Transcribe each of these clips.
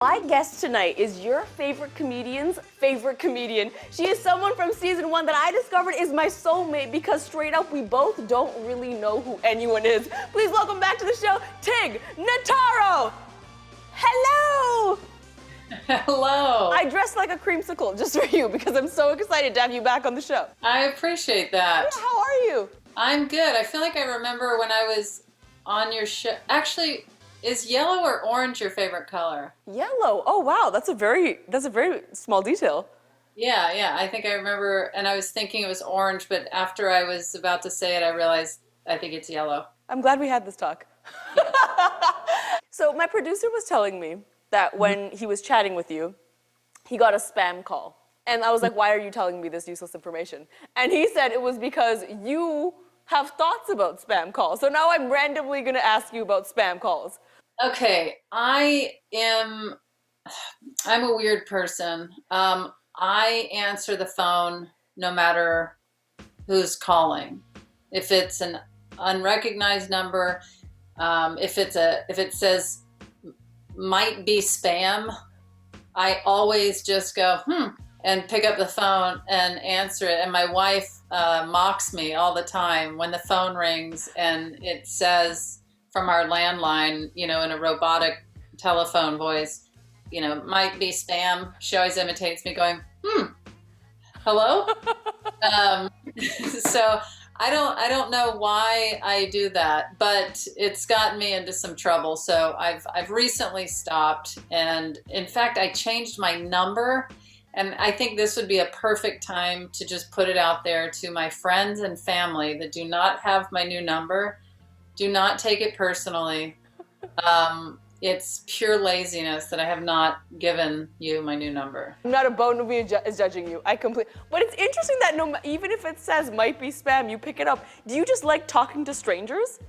My guest tonight is your favorite comedian's favorite comedian. She is someone from season 1 that I discovered is my soulmate because straight up we both don't really know who anyone is. Please welcome back to the show, Tig Notaro. Hello. Hello. I dressed like a creamsicle just for you because I'm so excited to have you back on the show. I appreciate that. Yeah, how are you? I'm good. I feel like I remember when I was on your show. Actually, is yellow or orange your favorite color? Yellow. Oh wow, that's a very small detail. Yeah. I think I remember, and I was thinking it was orange, but after I was about to say it, I realized I think it's yellow. I'm glad we had this talk. Yeah. So my producer was telling me that when he was chatting with you, he got a spam call. And I was like, why are you telling me this useless information? And he said it was because you have thoughts about spam calls. So now I'm randomly gonna ask you about spam calls. Okay, I'm a weird person. I answer the phone no matter who's calling. If it's an unrecognized number, if it says might be spam, I always just go, and pick up the phone and answer it. And my wife mocks me all the time when the phone rings and it says from our landline, in a robotic telephone voice, might be spam. She always imitates me going, hello? So I don't know why I do that, but it's gotten me into some trouble. So I've recently stopped, and in fact, I changed my number, and I think this would be a perfect time to just put it out there to my friends and family that do not have my new number. Do not take it personally. It's pure laziness that I have not given you my new number. Not a bone of me is judging you. But it's interesting that even if it says might be spam, you pick it up. Do you just like talking to strangers?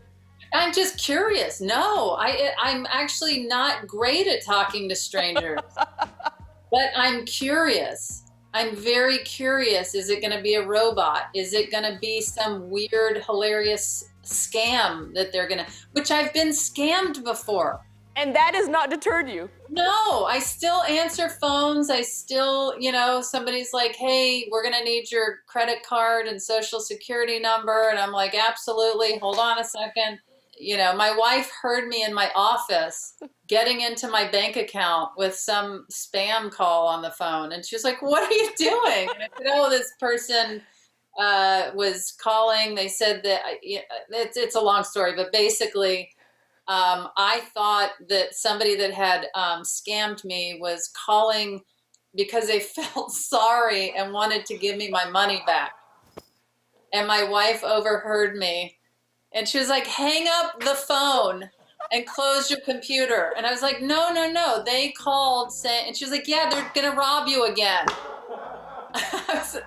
I'm just curious. No, I'm actually not great at talking to strangers, but I'm curious. I'm very curious. Is it going to be a robot? Is it going to be some weird, hilarious scam that they're going to, which I've been scammed before. And that has not deterred you? No, I still answer phones. I still, somebody's like, hey, we're going to need your credit card and social security number. And I'm like, absolutely. Hold on a second. My wife heard me in my office getting into my bank account with some spam call on the phone. And she was like, what are you doing? And I said, oh, this person was calling. They said that it's a long story, but basically, I thought that somebody that had scammed me was calling because they felt sorry and wanted to give me my money back. And my wife overheard me, and she was like, hang up the phone and close your computer. And I was like, no. They called saying, and she was like, yeah, they're going to rob you again.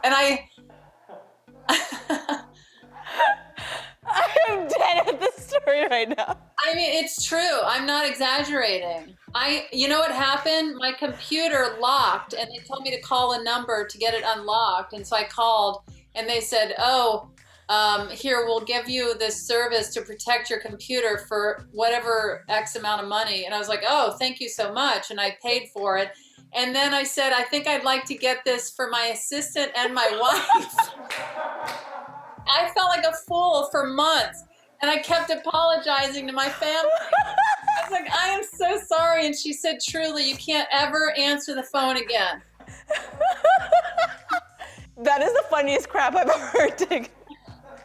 I am dead at this story right now. I mean, it's true. I'm not exaggerating. You know what happened? My computer locked, and they told me to call a number to get it unlocked. And so I called, and they said, oh, here, we'll give you this service to protect your computer for whatever X amount of money. And I was like, oh, thank you so much. And I paid for it. And then I said, I think I'd like to get this for my assistant and my wife. I felt like a fool for months, and I kept apologizing to my family. I was like, I am so sorry. And she said, truly, you can't ever answer the phone again. That is the funniest crap I've ever heard, Tig.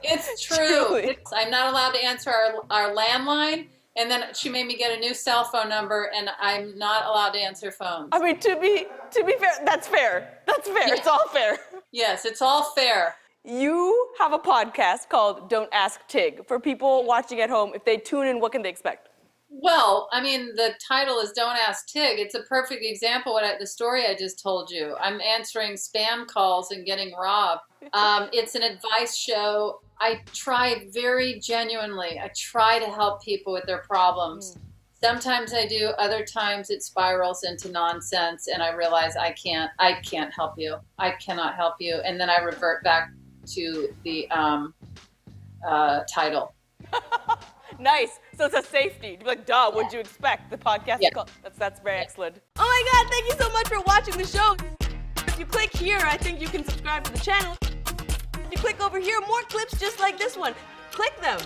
It's true. I'm not allowed to answer our landline, and then she made me get a new cell phone number, and I'm not allowed to answer phones. I mean, to be fair, that's fair. That's fair. Yeah. It's all fair. Yes, it's all fair. You have a podcast called Don't Ask Tig. For people watching at home, if they tune in, what can they expect? Well, I mean, the title is Don't Ask Tig. It's a perfect example of the story I just told you. I'm answering spam calls and getting robbed. It's an advice show. I try very genuinely. I try to help people with their problems. Sometimes I do, other times it spirals into nonsense, and I realize I can't help you. I cannot help you. And then I revert back to the title. Nice. So it's a safety. You'd be like, duh, what'd you expect? The podcast Yeah. is called. That's very excellent. Oh my God, thank you so much for watching the show. If you click here, I think you can subscribe to the channel. If you click over here, more clips just like this one. Click them.